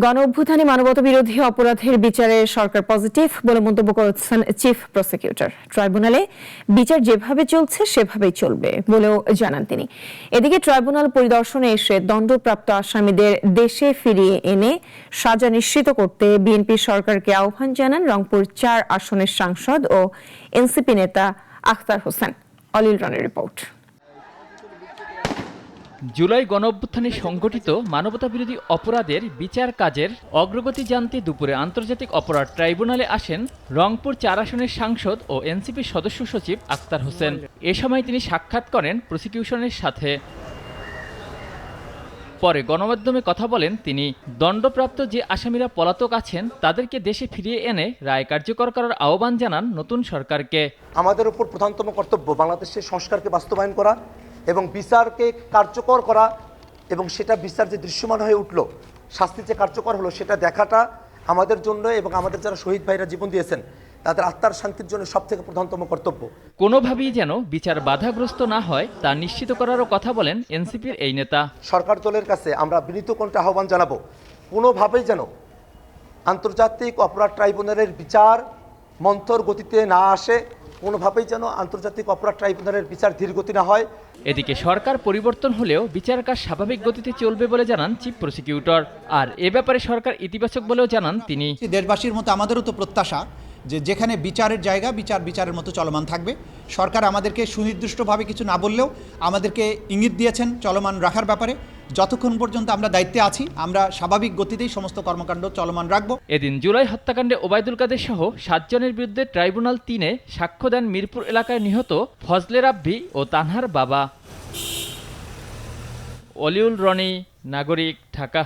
গণ অভ্যুত্থানে মানবতাবিরোধী অপরাধের বিচারে সরকার পজিটিভ বলে মন্তব্য করেছেন চিফ প্রসিকিউটর। ট্রাইব্যুনালে বিচার যেভাবে চলছে সেভাবেই চলবে বলেও জানান তিনি। এদিকে ট্রাইব্যুনাল পরিদর্শনে এসে দণ্ডপ্রাপ্ত আসামিদের দেশে ফিরিয়ে এনে সাজা নিশ্চিত করতে বিএনপি সরকারকে আহ্বান জানান রংপুর ৪ আসনের সাংসদ ও এনসিপি নেতা আখতার হোসেন। অলিল রানের রিপোর্ট। জুলাই গণঅভ্যুত্থানে সংঘটিত মানবতাবিরোধী অপরাধের বিচার কাজের অগ্রগতি জানতে দুপুরে আন্তর্জাতিক অপরাধ ট্রাইব্যুনালে আসেন রংপুর ৪ আসনের সাংসদ ও এনসিপির সদস্য সচিব আখতার হোসেন। এ সময় তিনি সাক্ষাৎ করেন প্রসিকিউশনের সাথে। পরে গণমাধ্যমে কথা বলেন তিনি। দণ্ডপ্রাপ্ত যে আসামিরা পলাতক আছেন তাদেরকে দেশে ফিরিয়ে এনে রায় কার্যকর করার আহ্বান জানান নতুন সরকারকে। আমাদের উপর প্রধানতম কর্তব্য বাংলাদেশের সংস্কারকে বাস্তবায়ন করা এবং বিচারকে কার্যকর করা, এবং সেটা বিচার যে দৃশ্যমান হয়ে উঠল, শাস্তি যে কার্যকর হলো সেটা দেখাটা আমাদের জন্য এবং আমাদের যারা শহীদ ভাইরা জীবন দিয়েছেন তাদের আত্মার শান্তির জন্য সবথেকে প্রধানতম কর্তব্য। কোনোভাবেই যেন বিচার বাধাগ্রস্ত না হয় তা নিশ্চিত করারও কথা বলেন এনসিপির এই নেতা। সরকার দলের কাছে আমরা বিনীত কণ্ঠে আহ্বান জানাবো, কোনোভাবেই যেন আন্তর্জাতিক অপরাধ ট্রাইব্যুনালের বিচার মন্থর গতিতে না আসে, কোনোভাবেই যেন আন্তর্জাতিক অপরাধ ট্রাইব্যুনালের বিচার ধীরগতি না হয়। এদিকে সরকার পরিবর্তন হলেও বিচার কাজ স্বাভাবিক গতিতে চলবে বলে জানান চিফ প্রসিকিউটর। আর এ ব্যাপারে সরকার ইতিবাচক বলেও জানান তিনি। দেশবাসীর মতো আমাদেরও তো প্রত্যাশা যে যেখানে বিচারের জায়গা বিচারের মতো চলমান থাকবে। সরকার আমাদেরকে সুনির্দিষ্টভাবে কিছু না বললেও আমাদেরকে ইঙ্গিত দিয়েছেন চলমান রাখার ব্যাপারে। যতক্ষণ পর্যন্ত আমরা দায়িত্বে আছি আমরা স্বাভাবিক গতিতেই সমস্ত কর্মকাণ্ড চলমান রাখব। এদিন জুলাই হত্যাকাণ্ডে ওবায়দুল কাদের সহ ৭ জনের বিরুদ্ধে ট্রাইব্যুনাল ৩-এ সাক্ষ্য দেন মিরপুর এলাকায় নিহত ফজলে রাব্বি ও তানহার বাবা। অলিউল রনি, নাগরিক, ঢাকা।